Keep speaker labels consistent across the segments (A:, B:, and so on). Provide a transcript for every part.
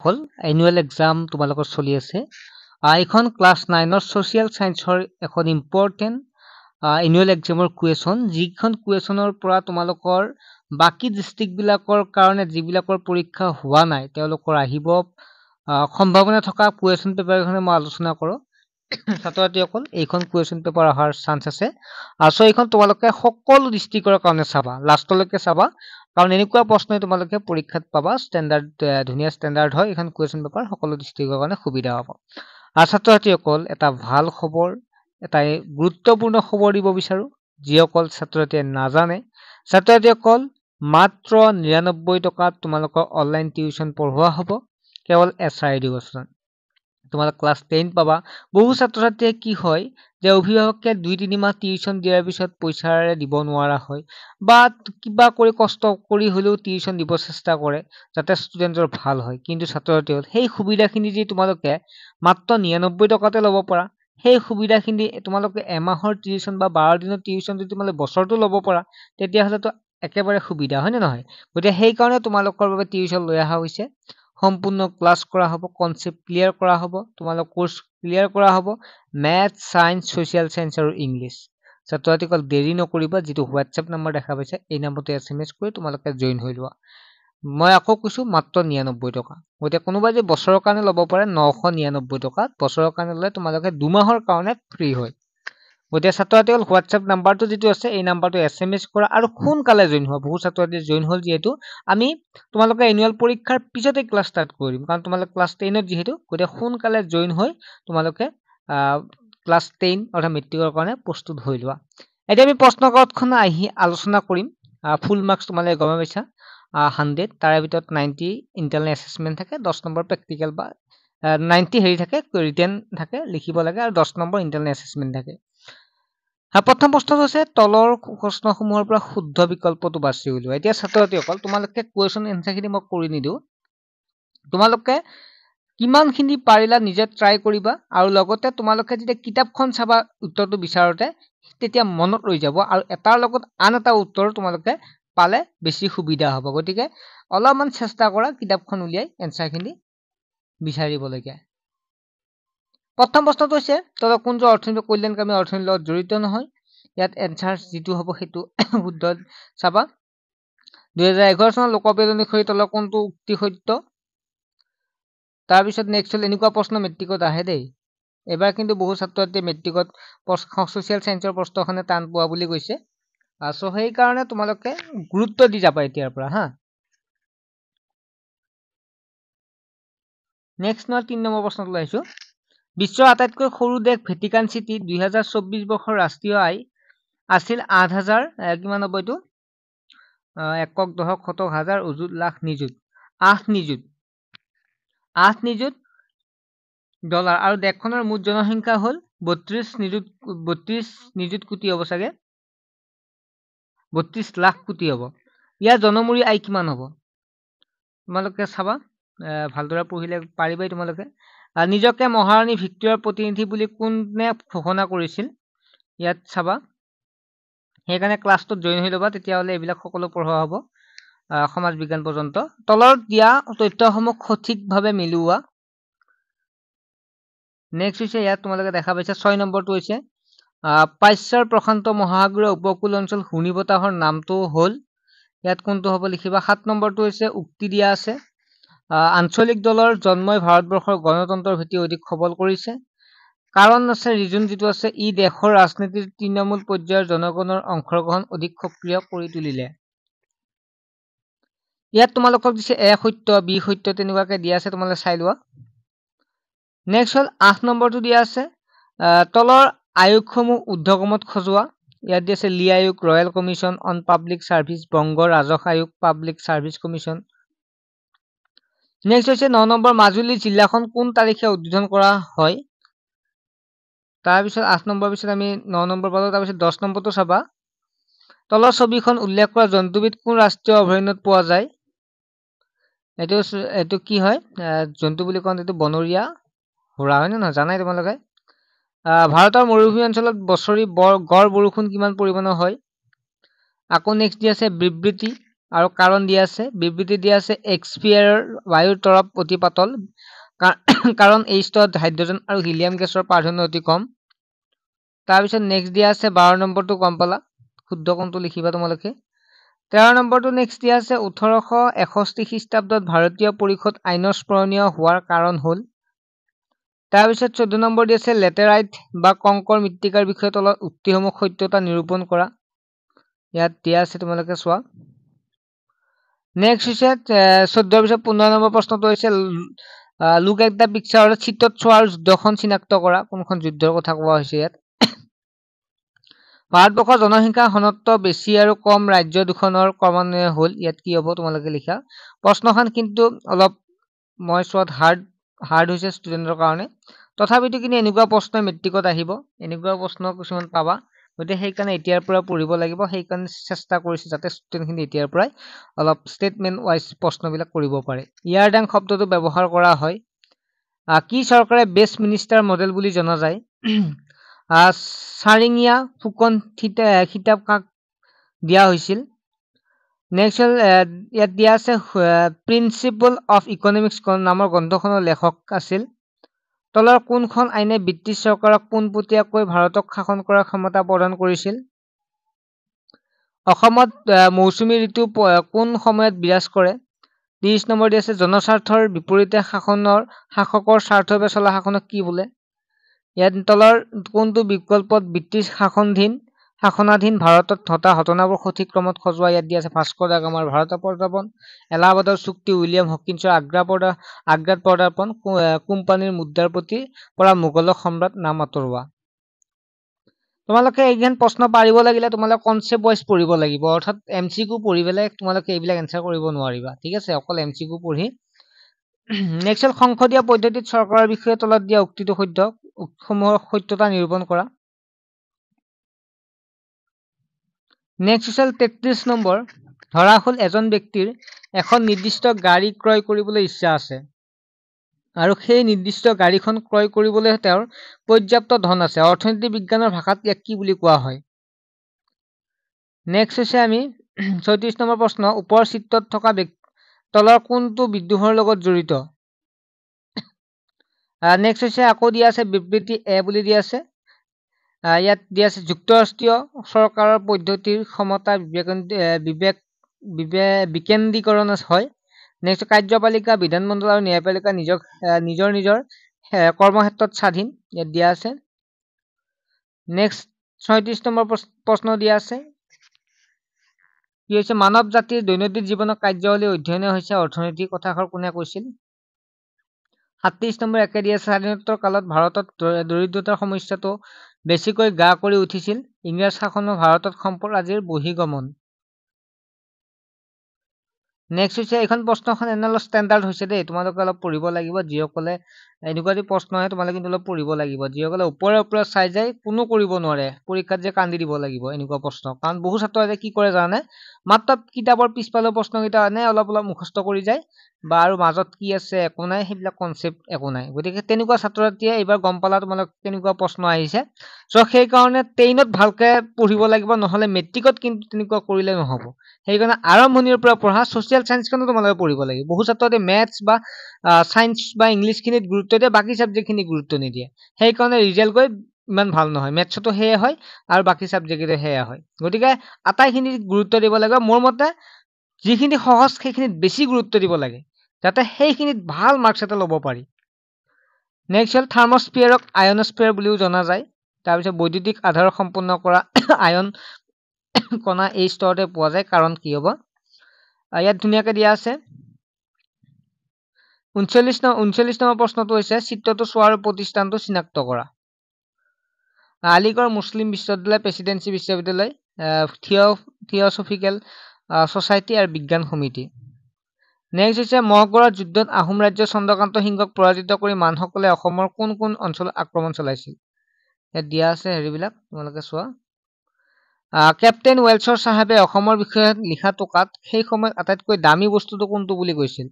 A: সকল annual exam তোমালোকৰ চলি আছে এইখন ক্লাছ 9 ৰ সোশিয়াল সায়েন্সৰ এখন ইম্পৰ্টেন্ট এনুৱেল এক্সামৰ কুৱেশ্যন যিখন কুৱেশ্যনৰ পৰা তোমালোকৰ বাকি ডিস্ট্ৰিক্ট বিলাকৰ কাৰণে যিবিলাকৰ পৰীক্ষা হোৱা নাই তেওঁলোকৰ আহিব সম্ভাৱনা থকা কুৱেশ্যন পেপাৰখনে মই আলোচনা কৰো ছাত্ৰ-ছাত্ৰীসকল এইখন কুৱেশ্যন পেপাৰ অহাৰ চান্স আছে আৰু এইখন তোমালোকে সকলো ডিস্ট্ৰিক্টৰ কাৰণে চাবা লাষ্টলৈকে চাবা কাৰণ এনেকুৱা প্ৰশ্ন তোমালোকে পৰীক্ষাত পাবা ষ্টেণ্ডাৰ্ড ধুনিয়া ষ্টেণ্ডাৰ্ড হয় এখন কুৱেশ্যন পেপাৰ সকলো ডিস্ট্ৰিক্টৰ কাৰণে সুবিধা হ'ব আৰু ছাত্ৰ-ছাত্ৰীসকল এটা ভাল খবৰ এটা গুৰুত্বপূৰ্ণ খবৰ দিব বিচাৰো যিসকল ছাত্ৰ-ছাত্ৰীয়ে নাজানে ছাত্ৰ-ছাত্ৰীসকল মাত্ৰ 99 টকাত তোমালোকৰ অনলাইন টিউচন পঢ়োৱা হ'ব কেৱল এছআই এডুকেশ্যন তোমালোক ক্লাছ 10 পাবা বহু ছাত্ৰ-ছাত্ৰীয়ে কি হয় যে অভিভাৱকে 2-3 মাহ টিউচন দিয়াৰ পিছত পইচাৰে দিব নোৱাৰা হয় বা কিবা কৰি কষ্ট কৰি হলেও টিউচন দিব চেষ্টা কৰে যাতে ষ্টুডেন্টৰ ভাল হয় কিন্তু ছাত্ৰ-ছাত্ৰীসকল সেই সুবিধাখিনি যি তোমালোকে মাত্ৰ 99 টকাতে ল'ব পাৰা সেই সুবিধাখিনি তোমালোকে এমাহৰ টিউচন বা 12 দিনৰ টিউচন যদি তোমালোকে বছৰটো ল'ব পাৰা তেতিয়া হলে তো একেবাৰে সুবিধা হয় নে নহয় গতিকে সেই কাৰণে তোমালোকৰ বাবে টিউচন লৈ অহা হৈছে সম্পূৰ্ণ ক্লাছ কৰা হ'ব কনসেপ্ট ক্লিয়াৰ কৰা হ'ব তোমালোক কোৰ্স ক্লিয়াৰ কৰা হ'ব ম্যাথ সায়েন্স সোশিয়াল সায়েন্স আৰু ইংলিশ ছাত্ৰ-ছাত্ৰীসকল দেৰি নকৰিবা যেটো হোৱাটসএপ নম্বৰ দেখা পাইছে এই নম্বৰতে এসএমএস কৰি তোমালোকে জয়েন হৈ লোৱা মই আকৌ কৈছো মাত্ৰ 99 টকা গতে কোনোবাই যে বছৰৰ কাৰণে ল'ব পাৰে 999 টকা বছৰৰ কাৰণে ল'লে তোমালোকে 2 মাহৰ কাৰণে ফ্ৰী হয় গতে ছাত্ৰ-ছাত্ৰীসকল হোৱাটসএপ নম্বৰটো যেটো আছে এই নম্বৰটো এসএমএস কৰা আৰু সোনকালে জয়েন হোৱা বহু ছাত্ৰ-ছাত্ৰী জয়েন হ'ল যেহেতু আমি তোমালোকে এনুৱেল পৰীক্ষাৰ পিছতে ক্লাছ ষ্টাৰ্ট কৰিম কাৰণ তোমালোকে ক্লাছ 10 ত যেহেতু গতে সোনকালে জয়েন হৈ তোমালোকে ক্লাছ 10 অৰ্থাৎ মেট্ৰিকৰ কাৰণে প্ৰস্তুত হৈ লোৱা এতিয়া আমি প্ৰশ্নকাকতখন আহি আলোচনা কৰিম ফুল মাৰ্কস তোমালোকে গম পাইছা 100 তাৰে ভিতৰত 90 ইন্টাৰনেল এসেসমেন্ট থাকে 10 নম্বৰ প্ৰ্যাকটিক্যাল বা 90 হেৰি থাকে ৰিটেন থাকে লিখিব লাগে আৰু 10 নম্বৰ ইন্টাৰনেল এসেসমেন্ট থাকে প্ৰথম প্ৰশ্নটো আছে তলৰ প্ৰশ্নসমূহৰ পৰা শুদ্ধ বিকল্পটো বাছি উলিওৱা এতিয়া ছাত্ৰ-ছাত্ৰীসকল তোমালোকে কোৱেশ্যন এনসাৰখিনি মই কৰি নিদিও তোমালোকে কিমানখিনি পাৰিলা নিজে ট্ৰাই কৰিবা আৰু লগতে তোমালোকে যেতিয়া কিতাপখন চাবা উত্তৰটো বিচাৰতে তেতিয়া মনত ৰৈ যাব আৰু এটাৰ লগত আন এটা উত্তৰ তোমালোকে পালে বেছি সুবিধা হ'ব গতিকে অলপমান চেষ্টা কৰা কিতাপখন উলিয়াই এনসাৰখিনি বিচাৰিবলৈকে প্ৰথম প্ৰশ্নটো হৈছে তল কোনটো অৰ্থনৈতিক কল্যাণকামী অৰ্থনীতিৰ লগত জড়িত নহয় ইয়াত এনসাৰ যেটো হ'ব হেতু শুদ্ধ চাবা 2011 চনৰ লোকপ্ৰিয় অনুসৰি তল কোনটো উক্তি সত্য তাৰ পিছত নেক্সট হল এনেকুৱা প্ৰশ্ন মেট্ৰিকত আহে দেই এবাৰ কিন্তু বহু ছাত্ৰ-ছাত্ৰীয়ে মেট্ৰিকত সোশিয়াল সায়েন্সৰ প্ৰশ্নখনে টান পোৱা বুলি কৈছে সো সেই কাৰণে তোমালোকে গুৰুত্ব দি যাবা এতিয়াৰ পৰা হা নেক্সট মই 3 নম্বৰ প্ৰশ্নটো লাইছো বিশ্বৰ আটাইতকৈ সৰু দেশ ভেটিকান সিটি 2024 বৰ্ষৰ ৰাষ্ট্ৰীয় আয় আছিল 8000 কিমান হ'ব এটো একক দশক শতক হাজাৰ উজুত লাখ নিযুত 8 নিযুত ডলাৰ আৰু দেশখনৰ মুঠ জনসংখ্যা হ'ল 32 নিযুত কোটি হ'ব চাগে 32 লাখ কোটি হ'ব ইয়াৰ জনমূৰি আয় কিমান হ'ব তোমালোকে চাবা ভালদৰে পঢ়িলে পাৰিবাই তোমালোকে নিজকে মহাৰাণী ভিক্টোৰিয়াৰ প্ৰতিনিধি বুলি কোনে ঘোষণা কৰিছিল ইয়াত চাবা সেইকাৰণে ক্লাছটো জয়েন হৈ লবা তেতিয়া হলে এইবিলাক সকলো পঢ়োৱা হ'ব সমাজ বিজ্ঞান পৰ্যন্ত তলৰ দিয়া তথ্যসমূহ সঠিকভাৱে মিলোৱা নেক্সট হৈছে ইয়াত তোমালোকে দেখা পাইছা 6 নম্বৰটো হৈছে পাশ্চাৰ প্ৰশান্ত মহাসাগৰীয় উপকূল অঞ্চল ঘূৰ্ণীবতাহৰ নামটো হ'ল ইয়াত কোনটো হ'ব লিখিবা 7 নম্বৰটো হৈছে উক্তি দিয়া আছে আঞ্চলিক দলৰ জন্মই ভাৰতবৰ্ষৰ গণতন্ত্ৰৰ ভেটি অধিক সবল কৰিছে কাৰণ আছে ৰিজন যেটো আছে ই দেশৰ ৰাজনীতিৰ তৃণমূল পৰ্যায়ৰ জনগণৰ অংশগ্ৰহণ অধিক সক্ৰিয় কৰি তুলিলে ইয়াত তোমালোকক দিছে এ সত্য বি সত্য তেনেকুৱাকে দিয়া আছে তোমালোকে চাই লোৱা নেক্সট হল 8 নম্বৰটো দিয়া আছে তলৰ আয়োগসমূহ উদ্ধগমত খজোৱা ইয়াত দিছে লি আয়োগ royal commission on public service Banga ৰাজহ আয়োগ পাব্লিক সাৰ্ভিস কমিশন নেক্সট হৈছে 9 নম্বৰ মাজুলী জিলাখন কোন তাৰিখে উদ্বোধন কৰা হয় তাৰ পিছত 8 নম্বৰ পিছত আমি 9 নম্বৰ পালো তাৰ পিছত 10 নম্বৰটো চাবা তলৰ ছবিখন উল্লেখ কৰা জন্তুবিধ কোন ৰাষ্ট্ৰীয় অভয়াৰণ্যত পোৱা যায় এটো কি হয় জন্তু বুলি কোন এটো বনৰীয়া হোৰা হয় না জানাই তোমালোকে ভাৰতৰ মৰুভূমি অঞ্চলত বছৰি গড় বৰষুণ কিমান পৰিমাণৰ হয় আকৌ নেক্সট দি আছে বিবৃতি আৰু কাৰণ দিয়া আছে বিবৃতি দিয়া আছে এক্সপিয়াৰৰ বায়ুৰ তৰপ অতি পাতল কাৰণ এই স্তৰত হাইড্ৰজেন আৰু হিলিয়াম গেছৰ প্ৰাধান্য অতি কম তাৰপিছত নেক্সট দিয়া আছে 12 নম্বৰটো গম পালা শুদ্ধ কোনটো লিখিবা তোমালোকে 13 নম্বৰটো নেক্সট দিয়া আছে 1861 খ্ৰীষ্টাব্দত ভাৰতীয় পৰিষদ আইনৰ স্মৰণীয় হোৱাৰ কাৰণ হ'ল তাৰপিছত 14 নম্বৰ দি আছে লেটেৰাইট বা কংকৰ মৃত্তিকাৰ বিষয়ে তলত উক্তিসমূহ সত্যতা নিৰূপণ কৰা ইয়াত দিয়া আছে তোমালোকে চোৱা নেক্সট হৈছে 14 পিছত 15 নম্বৰ প্ৰশ্নটো হৈছে লুক এট দ্য পিকচাৰ চিত্ৰত চোৱাৰ যুদ্ধখন চিনাক্ত কৰা কোনখন যুদ্ধৰ কথা কোৱা হৈছে ইয়াত ভাৰতবৰ্ষৰ জনসংখ্যা ঘনত্ব বেছি আৰু কম ৰাজ্য দুখনৰ ক্ৰমান্বয়ে হ'ল ইয়াত কি হ'ব তোমালোকে লিখা প্ৰশ্নখন কিন্তু অলপ মই চোৱাত হাৰ্ড হৈছে ষ্টুডেণ্টৰ কাৰণে তথাপিতো কিন্তু এনেকুৱা প্ৰশ্ন মেট্ৰিকত আহিব এনেকুৱা প্ৰশ্ন কিছুমান পাবা গতিকে সেইকাৰণে এতিয়াৰ পৰা পঢ়িব লাগিব সেইকাৰণে চেষ্টা কৰিছে যাতে ষ্টুডেণ্টখিনি এতিয়াৰ পৰাই অলপ ষ্টেটমেণ্ট ৱাইজ প্ৰশ্নবিলাক কৰিব পাৰে ইয়াৰ ডাং শব্দটো ব্যৱহাৰ কৰা হয় কি চৰকাৰে বেষ্ট মিনিষ্টাৰ মডেল বুলি জনা যায় চাৰিঙীয়া ফুকন খিতাপ কাক দিয়া হৈছিল নেক্সট হ'ল ইয়াত দিয়া আছে প্ৰিন্সিপল অফ ইকনমিক্স নামৰ গ্ৰন্থখনৰ লেখক আছিল তলৰ কোনখন আইনে ব্ৰিটিছ চৰকাৰক পোনপটীয়াকৈ ভাৰতক শাসন কৰাৰ ক্ষমতা প্ৰদান কৰিছিল অসমত মৌচুমী ঋতু কোন সময়ত বিৰাজ কৰে 30 নম্বৰ দি আছে জনস্বাৰ্থৰ বিপৰীতে শাসকৰ স্বাৰ্থৰ বাবে চলা শাসনক কি বোলে ইয়াত তলৰ কোনটো বিকল্পত ব্ৰিটিছ শাসনাধীন ভাৰতত ঘটা ঘটনাবোৰ সঠিক ক্ৰমত সজোৱা ইয়াত দিয়া আছে ভাস্কৰ দা গামাৰ ভাৰত প্ৰদাপন এলাহাবাদৰ চুক্তি উইলিয়াম হকিন্সৰ আগ্ৰাত পদাৰ্পণ কোম্পানীৰ মুদ্ৰাৰ প্ৰতি পৰা মোগলক সম্ৰাট নাম আঁতৰোৱা তোমালোকে এইখন প্ৰশ্ন পাৰিব লাগিলে তোমালোকে কনসেপ্ট ওয়াইজ পঢ়িব লাগিব অৰ্থাৎ এমসিকিউ পঢ়ি পেলাই তোমালোকে এইবিলাক এনসাৰ কৰিব নোৱাৰিবা ঠিক আছে অকল এমসিকিউ পঢ়ি নেক্সট হ'ল সংসদীয় পদ্ধতিত চৰকাৰৰ বিষয়ে তলত দিয়া উক্তিটো সমূহৰ সত্যতা নিৰূপণ কৰা নেক্সট হ'ল 33 নম্বৰ ধৰা হ'ল এজন ব্যক্তিৰ এখন নিৰ্দিষ্ট গাড়ী ক্ৰয় কৰিবলৈ ইচ্ছা আছে আৰু সেই নিৰ্দিষ্ট গাড়ীখন ক্ৰয় কৰিবলৈ তেওঁৰ পৰ্যাপ্ত ধন আছে অৰ্থনীতি বিজ্ঞানৰ ভাষাত ইয়াক কি বুলি কোৱা হয় নেক্সট হৈছে আমি 36 নম্বৰ প্ৰশ্ন ওপৰৰ চিত্ৰত থকা তলৰ কোনটো বিদ্ৰোহৰ লগত জড়িত নেক্সট হৈছে আকৌ দিয়া আছে বিবৃতি এ বুলি দিয়া আছে ইয়াত দিয়া আছে যুক্তৰাষ্ট্ৰীয় চৰকাৰৰ পদ্ধতিৰ ক্ষমতা বিকেন্দ্ৰীকৰণ হয় নেক্সট কাৰ্যপালিকা বিধানমণ্ডল আৰু ন্যায়পালিকা নিজৰ কৰ্মক্ষেত্ৰত স্বাধীন ইয়াত দিয়া আছে নেক্সট 36 নম্বৰ প্ৰশ্ন দিয়া আছে কি হৈছে মানৱ জাতিৰ দৈনন্দিন জীৱনৰ কাৰ্যাৱলী অধ্যয়ন হৈছে অৰ্থনীতি কথাষাৰ কোনে কৈছিল 37 নম্বৰ একে দিয়া আছে স্বাধীনোত্তৰ কালত ভাৰতত দৰিদ্ৰতাৰ সমস্যাটো বেছিকৈ গা কৰি উঠিছিল ইংৰাজ শাসনৰ ভাৰতত সম্পৰাজীৰ বহিগমন নেক্সট হৈছে এখন প্ৰশ্নখন অলপ ষ্টেণ্ডাৰ্ড হৈছে দেই তোমালোকে অলপ পঢ়িব লাগিব যিসকলে এনেকুৱা যদি প্ৰশ্ন আহে তোমালোকে কিন্তু অলপ পঢ়িব লাগিব যিসকলে ওপৰে চাই যায় কোনো কৰিব নোৱাৰে পৰীক্ষাত যে কান্দি দিব লাগিব এনেকুৱা প্ৰশ্ন কাৰণ বহু ছাত্ৰই কি কৰে জানে মাত্ৰ কিতাপৰ পিছফালৰ প্ৰশ্নকেইটা আনে অলপ মুখস্থ কৰি যায় বা আৰু মাজত কি আছে একো নাই সেইবিলাক কনসেপ্ট একো নাই গতিকে তেনেকুৱা ছাত্ৰছাত্ৰীয়ে এইবাৰ গম পালা তোমালোক কেনেকুৱা প্ৰশ্ন আহিছে সো সেই কাৰণে 10ত ভালকে পঢ়িব লাগিব নহলে মেট্ৰিকত কিন্তু তেনেকুৱা কৰিলে নহব সেইকাৰণে আৰম্ভণিৰ পৰা পঢ়া সোশ্যাল সায়েন্সখনো তোমালোকে পঢ়িব লাগিব বহু ছাত্ৰতে ম্যাথছ বা সায়েন্স বা ইংলিশ খিনিত গুৰুত্ব দিয়ে বাকি সাবজেক্ট খিনি গুৰুত্ব নিদিয়ে সেইকাৰণে ৰিজাল্ট গৈ ইমান ভাল নহয় ম্যাথছতো হেয়ে হয় আৰু বাকি সাবজেক্টে হেয়া হয় গতিকে আটাইখিনি গুৰুত্ব দিব লাগে মোৰ মতে যিখিনি সহজ সেইখিনিত বেছি গুৰুত্ব দিব লাগে যাতে সেইখিনিত ভাল মাৰ্কছ এটা ল'ব পাৰি নেক্সট হ'ল থাৰ্মোস্ফিয়াৰক আয়নোস্ফিয়াৰ বুলিও জনা যায় তাৰপিছত বৈদ্যুতিক আধাৰ সম্পন্ন কৰা আয়ন কণা এই স্তৰতে পোৱা যায় কাৰণ কি হ'ব ইয়াত ধুনীয়াকৈ দিয়া আছে 39 নম্বৰ প্ৰশ্নটো হৈছে চিত্ৰটো চোৱাৰ প্ৰতিষ্ঠানটো চিনাক্ত কৰা আলিগড় মুছলিম বিশ্ববিদ্যালয় প্ৰেসিডেন্সি বিশ্ববিদ্যালয় থিওসফিকেল সোসাইটি আৰু বিজ্ঞান সমিতি নেক্সট হৈছে মহগড়ৰ যুদ্ধত আহোম ৰাজ্য চন্দ্ৰকান্ত সিংহক পৰাজিত কৰি মানসকলে অসমৰ কোন কোন অঞ্চল আক্ৰমণ চলাইছিল ইয়াত দিয়া আছে হেৰিবিলাক তোমালোকে চোৱা কেপ্টেইন ৱেলছৰ সাহেবে অসমৰ বিষয়ে লিখা টকাত সেই সময়ত আটাইতকৈ দামী বস্তুটো কোনটো বুলি কৈছিল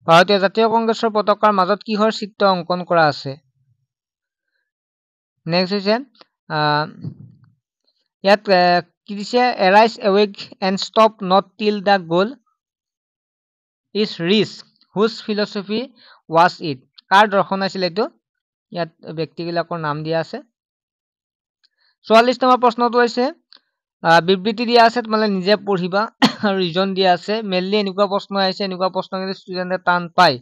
A: ভাৰতীয় জাতীয় কংগ্ৰেছৰ পতাকাৰ মাজত কিহৰ চিত্ৰ অংকন কৰা আছে নেক্সট হৈছে ইয়াত কি দিছে arise awake and stop not till the goal is reached whose philosophy was it কাৰ দৰ্শন আছিল এইটো ইয়াত ব্যক্তিবিলাকৰ নাম দিয়া আছে 44 নম্বৰ প্ৰশ্নটো হৈছে বিবৃতি দিয়া আছে তোমালে নিজে পঢ়িবা আৰু ৰিজন দিয়া আছে মেইনলি এনেকুৱা প্ৰশ্ন আহিছে এনেকুৱা প্ৰশ্ন কিন্তু ষ্টুডেন্টে টান পায়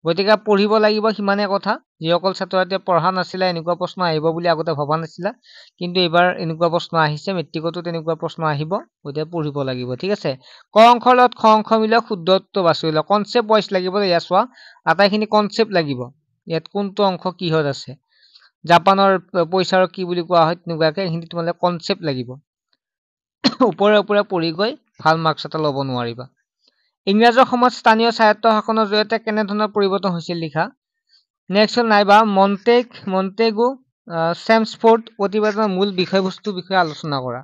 A: গতিকে পঢ়িব লাগিব সিমানে কথা যিসকল ছাত্ৰছাত্ৰীয়ে পঢ়া নাছিলে এনেকুৱা প্ৰশ্ন আহিব বুলি আগতে ভবা নাছিলা কিন্তু এবাৰ এনেকুৱা প্ৰশ্ন আহিছে মেট্ৰিকতো তেনেকুৱা প্ৰশ্ন আহিব গতিকে পঢ়িব লাগিব ঠিক আছে ক অংশৰ লগত খ অংশ মিলাই শুদ্ধত্ব বাছি লোৱা কনসেপ্ট ওয়াইজ লাগিব ইয়া চোৱা আটাইখিনি কনসেপ্ট লাগিব ইয়াত কোনটো অংশ কিহত আছে জাপানৰ পইচাৰ কি বুলি কোৱা হয় তেনেকুৱাকে হিন্দি তোমালে কনসেপ্ট লাগিব ওপৰে ওপৰে পঢ়ি গৈ ভাল মাৰ্কছ এটা ল'ব নোৱাৰিবা ইংৰাজৰ সময়ত স্থানীয় স্বায়ত্ত শাসনৰ জৰিয়তে কেনে ধৰণৰ পৰিৱৰ্তন হৈছিল লিখা নেক্সট হল নাইবা মন্টেগু চেমছফোৰ্ড প্ৰতিবেদনৰ মূল বিষয়বস্তুৰ বিষয়ে আলোচনা কৰা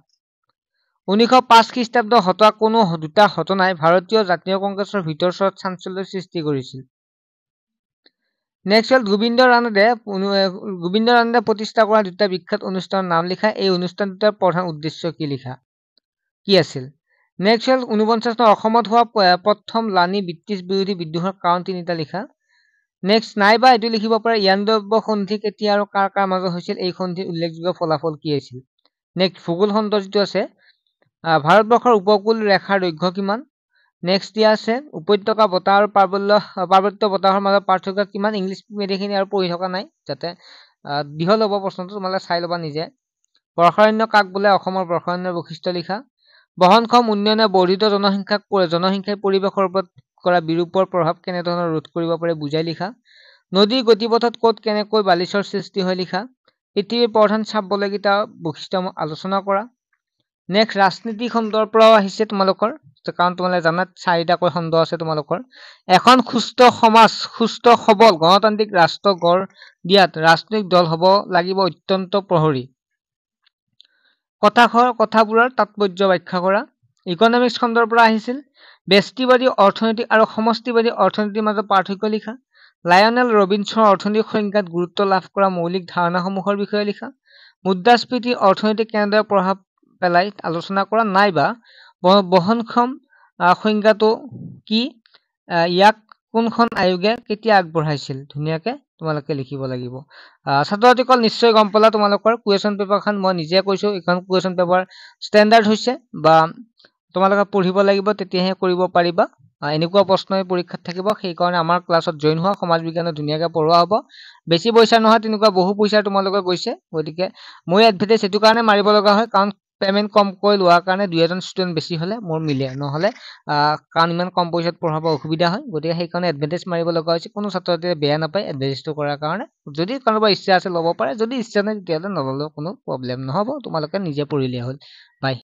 A: 1905 খ্ৰীষ্টাব্দ হতা কোনো দুটা ঘটনাই ভাৰতীয় জাতীয় কংগ্ৰেছৰ ভিতৰচৰত চাঞ্চল্যৰ সৃষ্টি কৰিছিল নেক্সট হল গোবিন্দ ৰানাডে প্ৰতিষ্ঠা কৰা দুটা বিখ্যাত অনুষ্ঠানৰ নাম লিখা এই অনুষ্ঠান দুটাৰ প্ৰধান উদ্দেশ্য কি লিখা কি আছিল নেক্সট হল 49 চনৰ অসমত হোৱা প্ৰথম লানি ব্ৰিটিছ বিৰোধী বিদ্ৰোহৰ কাৰণ তিনিটা লিখা নেক্সট নাইবা এটো লিখিব পাৰে ইয়াণ্ডব সন্ধি কেতিয়া আৰু কাৰ কাৰ মাজত হৈছিল এই সন্ধিৰ উল্লেখযোগ্য ফলাফল কি আছিল নেক্সট ভূগোল খণ্ড যেটো আছে ভাৰতবৰ্ষৰ উপকূল ৰেখাৰ দৈৰ্ঘ্য কিমান নেক্সট দিয়া আছে উপত্যকা বতাহ আৰু পাৰ্বত্য বতাহৰ মাজত পাৰ্থক্য কিমান ইংলিশ মেডিখিনি আৰু পঢ়ি থকা নাই যাতে দিহল হ'ব প্ৰশ্নটো তোমালে চাই লবা নিজে বৰ্ষাৰণ্য কাক বোলে অসমৰ বৰ্ষাৰণ্যৰ বৈশিষ্ট্য লিখা বহনক্ষম উন্নয়নে বৰ্ধিত জনসংখ্যাই পৰিৱেশৰ ওপৰত কৰা বিৰূপৰ প্ৰভাৱ কেনে ধৰণৰ ৰোধ কৰিব পাৰে বুজাই লিখা নদীৰ গতিপথত ক'ত কেনেকৈ বালিচৰ সৃষ্টি হয় লিখা পৃথিৱীৰ প্ৰধান চাপবলয়কেইটা বৈশিষ্ট্য আলোচনা কৰা নেক্সট ৰাজনীতি খণ্ডৰ পৰাও আহিছে তোমালোকৰ কাৰণ তোমালে জানাত চাৰিটাকৈ খণ্ড আছে তোমালোকৰ এখন সুস্থ সমাজ সুস্থ সবল গণতান্ত্ৰিক ৰাষ্ট্ৰ গঢ় দিয়াত ৰাজনৈতিক দল হ'ব লাগিব অত্যন্ত প্ৰহৰী কথাবোৰৰ তাৎপৰ্য ব্যাখ্যা কৰা ইকনমিক্স খণ্ডৰ পৰা আহিছিল ব্যষ্টিবাদী অৰ্থনীতি আৰু সমষ্টিবাদী অৰ্থনীতিৰ মাজত পাৰ্থক্য লিখা লায়নেল ৰবিনছনৰ অৰ্থনৈতিক সংজ্ঞাত গুৰুত্ব লাভ কৰা মৌলিক ধাৰণাসমূহৰ বিষয়ে লিখা মুদ্ৰাস্ফীতি অৰ্থনীতিক কেনেদৰে প্ৰভাৱ পেলাই আলোচনা কৰা নাইবা বহনক্ষম সংজ্ঞাটো কি ইয়াক কোনখন আয়োগে কেতিয়া আগবঢ়াইছিল ধুনিয়াকে তোমালোকে লিখিব লাগিব ছাত্ৰছাত্ৰীসকল নিশ্চয় গম পালা তোমালোকৰ কুৱেশ্যন পেপাৰখন মই নিজে কৈছো এখন কুৱেশ্যন পেপাৰ ষ্টেণ্ডাৰ্ড হৈছে বা তোমালোকে পঢ়িব লাগিব তেতিয়াহে কৰিব পাৰিবা এনেকুৱা প্ৰশ্নই পৰীক্ষাত থাকিব সেই কাৰণে আমাৰ ক্লাছত জয়েন হোৱা সমাজ বিজ্ঞানত ধুনিয়াকে পঢ়োৱা হ'ব বেছি পইচা নহয় তেনেকুৱা বহু পইচা তোমালোকে গৈছে গতিকে মই এডভাৰটাইজ এটো কাৰণে মাৰিব লগা হয় কাৰণ পেমেন্ট কম কৈ লোৱাৰ কাৰণে দুই এজন ষ্টুডেন্ট বেছি হলে মোৰ মিলে নহলে কাৰণ ইমান কম পইচাত পঢ়াব অসুবিধা হয় গতিকে সেই কাৰণে এডভাৰটাইজ মাৰিব লগা হৈছে কোনো ছাত্ৰছাত্ৰীয়ে বেয়া নাপায় এডভাৰটাইজটো কৰাৰ কাৰণে যদি কাৰোবাৰ ইচ্ছা আছে ল'ব পাৰে যদি ইচ্ছা নাই তেতিয়াহ'লে নললেও কোনো প্ৰব্লেম নহব তোমালোকে নিজে পঢ়িলে হ'ল বাই